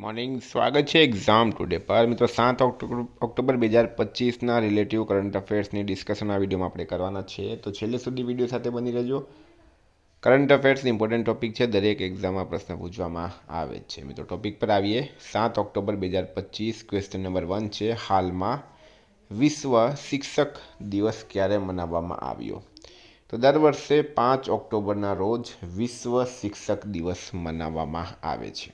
Morning સ્વાગત છે exam today પર મિત્રો 7 ઓક્ટોબર 2025ના રિલેટિવ કરંટ અફેર્સની ડિસ્કશન આ વિડીયોમાં આપણે કરવાના છે. તો છેલ્લે સુધી વિડીયો સાથે બની રહેજો. કરંટ અફેર્સ ઇમ્પોર્ટન્ટ ટોપિક છે, દરેક એક્ઝામમાં પ્રશ્ન પૂછવામાં આવે છે. મિત્રો ટોપિક પર આવીએ. 7 ઓક્ટોબર 2025 ક્વેશ્ચન નંબર 1 છે, હાલમાં વિશ્વ શિક્ષક દિવસ ક્યારે મનાવવામાં આવ્યો? તો દર વર્ષે 5 ઓક્ટોબરના રોજ વિશ્વ શિક્ષક દિવસ મનાવવામાં આવે છે.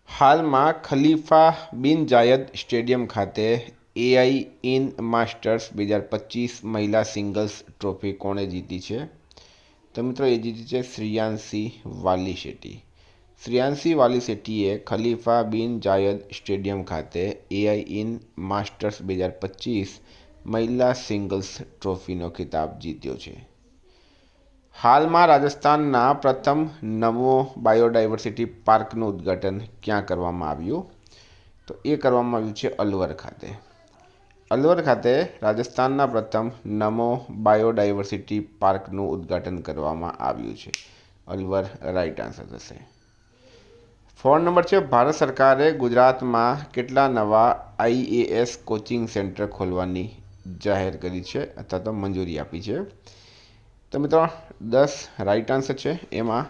હાલમાં ખલીફા બિન જાયદ સ્ટેડિયમ ખાતે એઆઈ ઇન માસ્ટર્સ 2025 મહિલા સિંગલ્સ ટ્રોફી કોણે જીતી છે? તો મિત્રો એ જીતી છે શ્રેયાંશી વાલી શેટ્ટી. શ્રેયાંશી વાલી શેટ્ટીએ ખલીફા બિન જાયદ સ્ટેડિયમ ખાતે એઆઈ ઇન માસ્ટર્સ 2025 મહિલા સિંગલ્સ ટ્રોફીનો ખિતાબ જીત્યો છે. હાલમાં રાજસ્થાનના પ્રથમ નવો બાયોડાયવર્સિટી પાર્કનું ઉદ્ઘાટન ક્યાં કરવામાં આવ્યું? તો એ કરવામાં આવ્યું છે અલવર ખાતે. અલવર ખાતે રાજસ્થાનના પ્રથમ નમો બાયોડાયવર્સિટી પાર્કનું ઉદ્ઘાટન કરવામાં આવ્યું છે. અલવર રાઇટ આન્સર થશે. 4 નંબર છે, ભારત સરકારે ગુજરાતમાં કેટલા નવા આઈએએસ કોચિંગ સેન્ટર ખોલવાની જાહેર કરી છે અથવા તો મંજૂરી આપી છે? તો મિત્રો 10 રાઇટ આન્સર છે. એમાં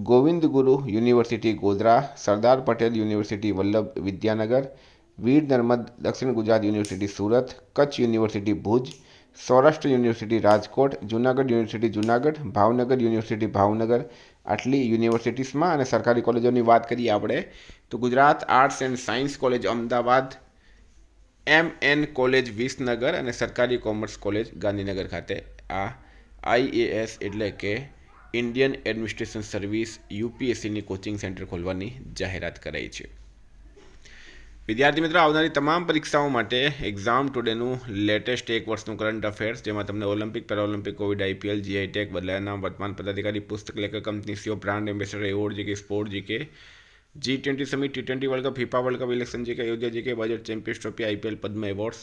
ગોવિંદ ગુરુ યુનિવર્સિટી ગોધરા, સરદાર પટેલ યુનિવર્સિટી વલ્લભ વિદ્યાનગર, વીર નર્મદ દક્ષિણ Gujarat university Surat, Kutch university Bhuj, Saurashtra university Rajkot, Junagadh university Junagadh, Bhavnagar university Bhavnagar, આટલી યુનિવર્સિટીઝમાં. અને સરકારી કોલેજોની વાત કરીએ આપણે તો Gujarat arts and science college Ahmedabad, MN college Visnagar અને સરકારી કોમર્સ કોલેજ ગાંધીનગર ખાતે આ આઈએએસ એટલે કે ઇન્ડિયન એડમિનિસ્ટ્રેશન સર્વિસ યુપીએસસીની કોચિંગ સેન્ટર ખોલવાની જાહેરાત કરાઈ છે. વિદ્યાર્થી મિત્રો, આવનારી તમામ પરીક્ષાઓ માટે એક્ઝામ ટુડેનું લેટેસ્ટ એક વર્ષનું કરંટ અફેર્સ, જેમાં તમને Olympic, Paralympic, COVID, IPL, GI tag, બદલાયા નામ, વર્તમાન પદાધિકારી, પુસ્તક લેખક, company CEO, brand ambassador, award GK, sport GK, G20 summit, T20 world cup, FIFA world cup, election GK, Ayodhya GK, budget, champions trophy, IPL, Padma awards,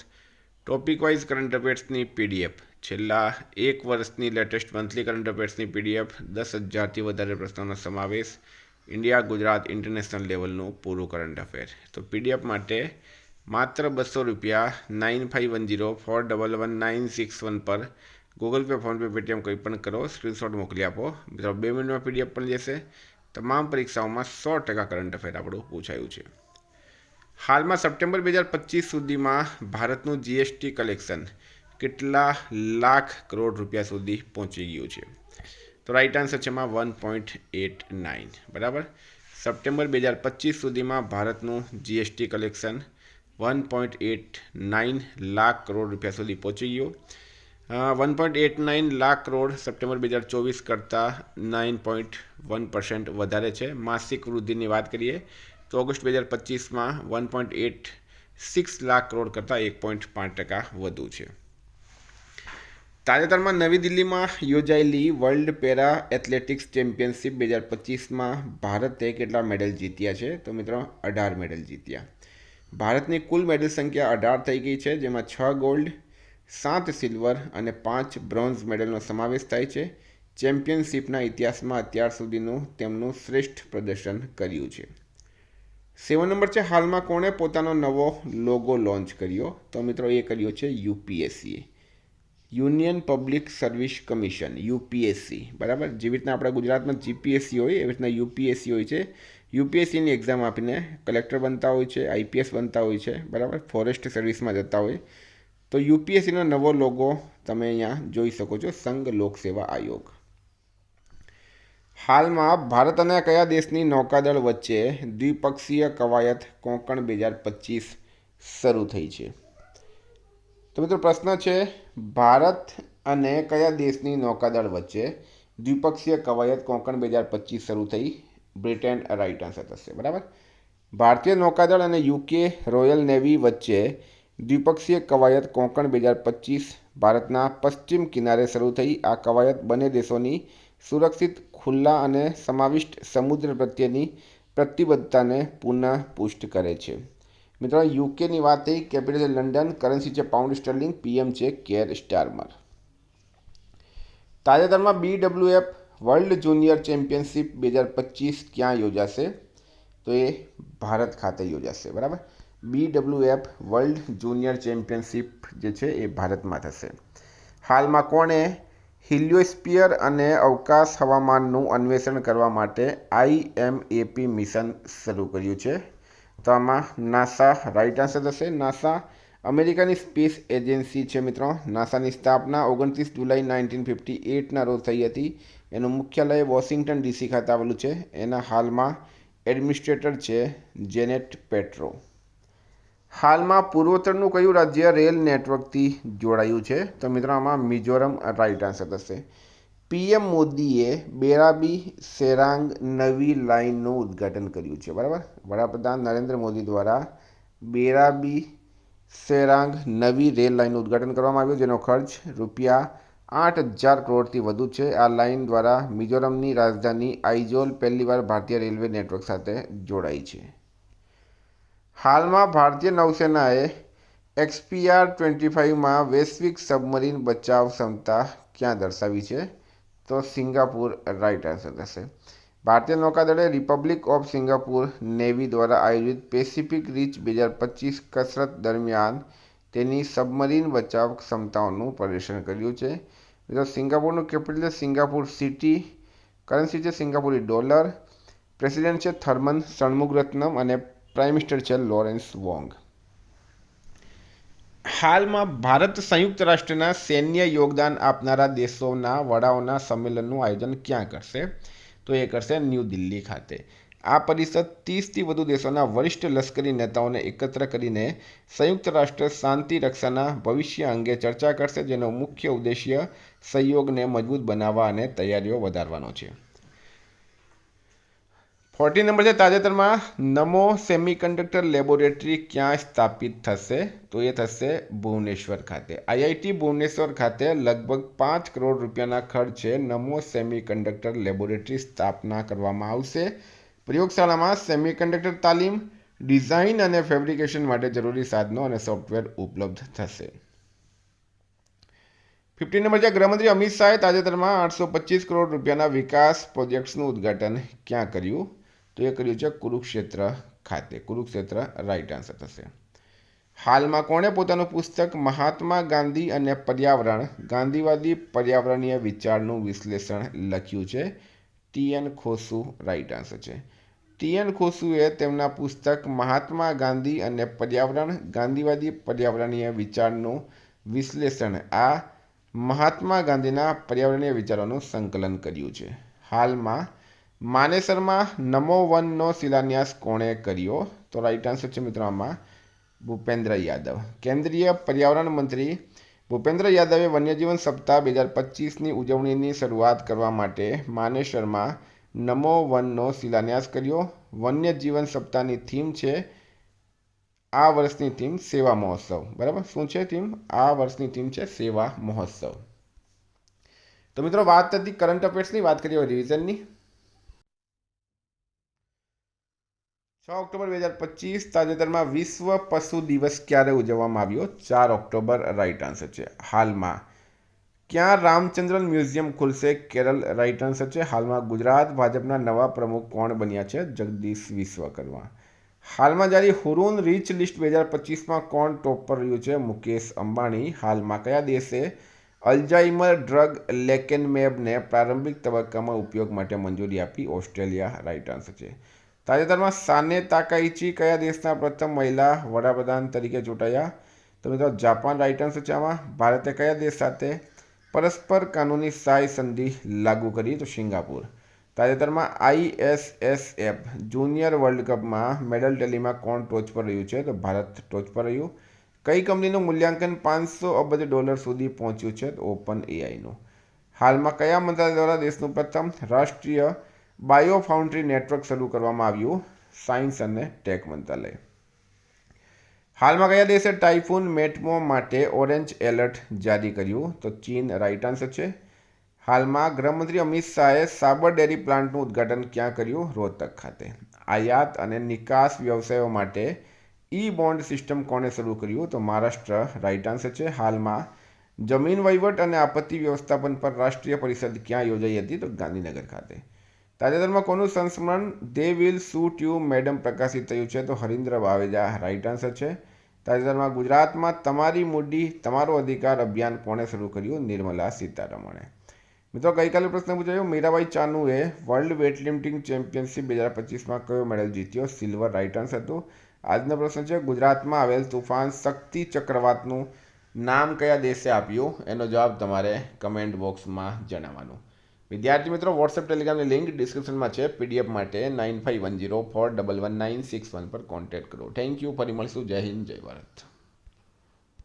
topic wise current અફેર્સની PDF, છેલ્લા એક વર્ષની લેટેસ્ટ મંથલી કરંટ અફેર્સની PDF, 10,000થી વધારે પ્રશ્નોનો સમાવેશ, India Gujarat international લેવલનું પૂરું કરંટ અફેર. તો પીડીએફ માટે માત્ર ₹200 9510411961 પર ગૂગલ પે, ફોનપે, પેટીએમ કંઈ પણ કરો, સ્ક્રીનશોટ મોકલી આપો. મિત્રો 2 મિનિટમાં પીડીએફ પણ જશે. તમામ પરીક્ષાઓમાં 100% કરંટ અફેર આપણું પૂછાયું છે. હાલમાં સપ્ટેમ્બર 2025 સુધીમાં ભારતનું જીએસટી કલેક્શન કેટલા લાખ કરોડ રૂપિયા સુધી પહોંચી ગયું છે? તો રાઇટ આન્સર છે એમાં 1.89. બરાબર. સપ્ટેમ્બર 2025 સુધીમાં ભારતનું જીએસટી કલેક્શન 1.89 લાખ કરોડ રૂપિયા સુધી પહોંચી ગયું. 1.89 લાખ કરોડ સપ્ટેમ્બર 2024 કરતાં 9.1% વધારે છે. માસિક વૃદ્ધિની વાત કરીએ તો ઓગસ્ટ 2025માં 1.86 લાખ કરોડ કરતાં 1.5% વધુ છે. તાજેતરમાં નવી દિલ્હીમાં યોજાયેલી વર્લ્ડ પેરા એથ્લેટિક્સ ચેમ્પિયનશિપ 2025માં ભારતે કેટલા મેડલ જીત્યા છે? તો મિત્રો 18 મેડલ જીત્યા. ભારતની કુલ મેડલ સંખ્યા 18 થઈ ગઈ છે, જેમાં 6 ગોલ્ડ, 7 સિલ્વર અને 5 બ્રોન્ઝ મેડલનો સમાવેશ થાય છે. ચેમ્પિયનશિપના ઇતિહાસમાં અત્યાર સુધીનું તેમનું શ્રેષ્ઠ પ્રદર્શન કર્યું છે. 7 નંબર છે, હાલમાં કોણે પોતાનો નવો લોગો લોન્ચ કર્યો? તો મિત્રો એ કર્યો છે યુપીએસસીએ, union public service commission, UPSC. બરાબર. જેવી રીતના આપણા ગુજરાતમાં જીપીએસસી હોય એવી રીતના યુપીએસસી હોય છે. યુપીએસસીની એક્ઝામ આપીને કલેક્ટર બનતા હોય છે, આઈપીએસ બનતા હોય છે. બરાબર. ફોરેસ્ટ સર્વિસમાં જતા હોય તો યુપીએસસીનો નવો લોગો તમે અહીંયા જોઈ શકો છો, સંઘ લોક સેવા આયોગ. હાલમાં ભારત અને કયા દેશની નૌકાદળ વચ્ચે દ્વિપક્ષીય કવાયત કોંકણ 2025 શરૂ થઈ છે? તો મિત્રો પ્રશ્ન છે, ભારત અને કયા દેશની નૌકાદળ વચ્ચે દ્વિપક્ષીય કવાયત કોંકણ 2025 શરૂ થઈ? બ્રિટન રાઇટ આન્સર થશે. બરાબર. ભારતીય નૌકાદળ અને યુકે રોયલ નેવી વચ્ચે દ્વિપક્ષીય કવાયત કોંકણ 2025 ભારતના પશ્ચિમ કિનારે શરૂ થઈ. આ કવાયત બંને દેશોની સુરક્ષિત, ખુલ્લા અને સમાવિષ્ટ સમુદ્ર પ્રત્યેની પ્રતિબદ્ધતાને પુનઃ પુષ્ટ કરે છે. મિત્રો યુકેની વાત થઈ, કેપિટલ છે લંડન, કરન્સી છે પાઉન્ડ સ્ટર્લિંગ, પીએમ છે કેર સ્ટારમર. તાજેતરમાં BWF વર્લ્ડ જુનિયર ચેમ્પિયનશિપ 2025 ક્યાં યોજાશે? તો એ ભારત ખાતે યોજાશે, બરાબર. BWF વર્લ્ડ જુનિયર ચેમ્પિયનશિપ જે છે એ ભારતમાં થશે. હાલમાં કોણે હિલિયોસ્ફિયર અને અવકાશ હવામાનનું અન્વેષણ કરવા માટે IMAP મિશન શરૂ કર્યું છે? તો આમાં નાસા રાઇટ આન્સર થશે. નાસા અમેરિકાની સ્પેસ એજન્સી છે મિત્રો. નાસાની સ્થાપના 29 જુલાઈ 1958ના રોજ થઈ હતી. એનું મુખ્યાલય વોશિંગ્ટન DC ખાતે આવેલું છે. એના હાલમાં એડમિનિસ્ટ્રેટર છે જેનેટ પેટ્રો. હાલમાં પૂર્વોત્તરનું કયું રાજ્ય રેલ નેટવર્કથી જોડાયું છે? તો મિત્રો આમાં મિઝોરમ રાઇટ આન્સર થશે. PM મોદીએ બેરાબી સેરાંગ નવી લાઇનનું ઉદ્ઘાટન કર્યું છે, બરાબર. વડાપ્રધાન નરેન્દ્ર મોદી દ્વારા બેરાબી સેરાંગ નવી રેલ લાઇનનું ઉદ્ઘાટન કરવામાં આવ્યું, જેનો ખર્ચ ₹8,000 કરોડથી વધુ છે. આ લાઇન દ્વારા મિઝોરમની રાજધાની આઇઝોલ પહેલીવાર ભારતીય રેલવે નેટવર્ક સાથે જોડાઈ છે. હાલમાં ભારતીય નૌસેનાએ XPR-25માં વૈશ્વિક સબમરીન બચાવ ક્ષમતા ક્યાં દર્શાવી છે? તો સિંગાપુર રાઇટ આન્સર થશે. ભારતીય નૌકાદળે રિપબ્લિક ઓફ સિંગાપુર નેવી દ્વારા આયોજિત પેસિફિક રીચ 2025 કસરત દરમિયાન તેની સબમરીન બચાવ ક્ષમતાઓનું પ્રદર્શન કર્યું છે. સિંગાપુરનું કેપિટલ છે સિંગાપુર સિટી. કરન્સી છે સિંગાપુરી ડોલર. પ્રેસિડેન્ટ છે થર્મન ષણમુગરત્નમ અને પ્રાઇમ મિનિસ્ટર છે લોરેન્સ વોંગ. હાલમાં ભારત સંયુક્ત રાષ્ટ્રના સૈન્ય યોગદાન આપનારા દેશોના વડાઓના સંમેલનનું આયોજન ક્યાં કરશે? તો એ કરશે ન્યૂ દિલ્હી ખાતે. આ પરિષદ 30થી વધુ દેશોના વરિષ્ઠ લશ્કરી નેતાઓને એકત્ર કરીને સંયુક્ત રાષ્ટ્ર શાંતિ રક્ષાના ભવિષ્ય અંગે ચર્ચા કરશે, જેનો મુખ્ય ઉદ્દેશ્ય સહયોગને મજબૂત બનાવવા અને તૈયારીઓ વધારવાનો છે. 14 નંબર છે તાજેતરમાં નમો સેમિકન્ડક્ટર લેબોરેટરી ક્યાં સ્થાપિત થશે? તો એ થશે ભુવનેશ્વર ખાતે. IIT ભુવનેશ્વર ખાતે લગભગ 5 કરોડ રૂપિયાના ખર્ચે નમો સેમિકન્ડક્ટર લેબોરેટરી સ્થાપના કરવામાં આવશે. પ્રયોગશાળામાં સેમિકન્ડક્ટર તાલીમ, ડિઝાઇન અને ફેબ્રિકેશન માટે જરૂરી સાધનો અને સોફ્ટવેર ઉપલબ્ધ થશે. 15 નંબર છે ગૃહમંત્રી અમિત શાહે તાજેતરમાં 825 કરોડ રૂપિયાના વિકાસ પ્રોજેક્ટ્સનું ઉદ્ઘાટન ક્યાં કર્યું? તો એ કર્યું છે કુરુક્ષેત્ર ખાતે. કુરુક્ષેત્ર રાઇટ આન્સર થશે. હાલમાં કોણે પોતાનું પુસ્તક મહાત્મા ગાંધી અને પર્યાવરણ ગાંધીવાદી પર્યાવરણીય વિચારનું વિશ્લેષણ લખ્યું છે? TN ખોસુ રાઇટ આન્સર છે. TN ખોસુએ તેમના પુસ્તક મહાત્મા ગાંધી અને પર્યાવરણ ગાંધીવાદી પર્યાવરણીય વિચારનું વિશ્લેષણ આ મહાત્મા ગાંધીના પર્યાવરણીય વિચારોનું સંકલન કર્યું છે. હાલમાં માનેસરમાં નમો વનનો શિલાન્યાસ કોણે કર્યો? તો રાઇટ આન્સર છે મિત્રો આમાં ભૂપેન્દ્ર યાદવ. કેન્દ્રીય પર્યાવરણ મંત્રી ભૂપેન્દ્ર યાદવે વન્યજીવન સપ્તાહ 2025ની ઉજવણીની શરૂઆત કરવા માટે માનેસરમાં નમો વનનો શિલાન્યાસ કર્યો. વન્યજીવન સપ્તાહની થીમ છે આ વર્ષની થીમ સેવા મહોત્સવ, બરાબર. શું છે થીમ? આ વર્ષની થીમ છે સેવા મહોત્સવ. તો મિત્રો વાત હતી કરંટ અફેર્સની, વાત કરીએ રિવિઝનની. 6 ઓક્ટોબર 2025 તાજેતરમાં વિશ્વ પશુ દિવસ ક્યારે ઉજવવામાં આવ્યો? 4 ઓક્ટોબર રાઇટ આન્સર છે. હાલમાં ક્યાં રામચંદ્રન મ્યુઝિયમ ખુલશે? કેરળ રાઇટ આન્સર છે. હાલમાં ગુજરાત ભાજપના નવા પ્રમુખ કોણ બન્યા છે? જગદીશ વિશ્વકર્મા. હાલમાં જારી હુરુન રીચ લિસ્ટ 2025માં કોણ ટોપ પર રહ્યું છે? મુકેશ અંબાણી. હાલમાં કયા દેશે અલ્ઝાઇમર ડ્રગ લેકેનમેબને પ્રારંભિક તબક્કામાં ઉપયોગ માટે મંજૂરી આપી? ઓસ્ટ્રેલિયા રાઇટ આન્સર છે. તાજેતરમાં સાને તાકાઇચી કયા દેશના પ્રથમ મહિલા વડાપ્રધાન તરીકે ચૂંટાયા? તો મિત્રો જાપાન રાઇટ આન્સર છે. આમાં ભારતે કયા દેશ સાથે પરસ્પર કાનૂની સહાય સંધિ લાગુ કરી? તો સિંગાપુર. તાજેતરમાં ISSF જુનિયર વર્લ્ડ કપમાં મેડલ ટેલીમાં કોણ ટોચ પર રહ્યું છે? તો ભારત ટોચ પર રહ્યું. કઈ કંપનીનું મૂલ્યાંકન $500 અબજ સુધી પહોંચ્યું છે? તો OpenAIનું. હાલમાં કયા મંત્રાલય દ્વારા દેશનું પ્રથમ રાષ્ટ્રીય બાયો ફાઉન્ડ્રી નેટવર્ક શરૂ કરવામાં આવ્યું? સાયન્સ અને ટેક મંત્રાલય. હાલમાં કયા દેશે ટાઇફૂન મેટમો માટે ઓરેન્જ એલર્ટ જારી કર્યું? તો ચીન રાઇટ આન્સર છે. હાલમાં ગૃહમંત્રી અમિત શાહે સાબર ડેરી પ્લાન્ટનું ઉદ્ઘાટન ક્યાં કર્યું? રોહતક ખાતે. આયાત અને નિકાસ વ્યવસાયો માટે બોન્ડ સિસ્ટમ કોણે શરૂ કર્યું? તો મહારાષ્ટ્ર રાઇટ આન્સર છે. હાલમાં જમીન વહીવટ અને આપત્તિ વ્યવસ્થાપન પર રાષ્ટ્રીય પરિષદ ક્યાં યોજાઈ હતી? તો ગાંધીનગર ખાતે. તાજેતરમાં કોનું સંસ્મરણ they will shoot you madam પ્રકાશિત થયું છે? તો હરીન્દ્ર વાવેજા રાઈટ આન્સર છે. તાજેતરમાં ગુજરાતમાં તમારી મૂડી તમારો અધિકાર અભિયાન કોણે શરૂ કર્યું? નિર્મલા સીતારમણે. મિત્રો ગઈકાલે પ્રશ્ન પૂછાયો, મીરાબાઈ ચાનુએ વર્લ્ડ વેઇટલિફ્ટિંગ ચેમ્પિયનશિપ 2025માં કયો મેડલ જીત્યો? સિલ્વર રાઈટ આન્સર હતું. આજનો પ્રશ્ન છે, ગુજરાતમાં આવેલ તુફાન શક્તિ ચક્રવાતનું નામ કયા દેશે આપ્યું? એનો જવાબ તમારે કમેન્ટ બોક્સમાં જણાવવાનું. વિદ્યાર્થી મિત્રો, વોટ્સએપ ટેલિગ્રામની લિંક ડિસ્ક્રિપ્શનમાં છે. પીડીએફ માટે 9510411961 પર કોન્ટેક્ટ કરો. Thank you. ફરી મળીશું. જય હિન્દ, જય ભારત.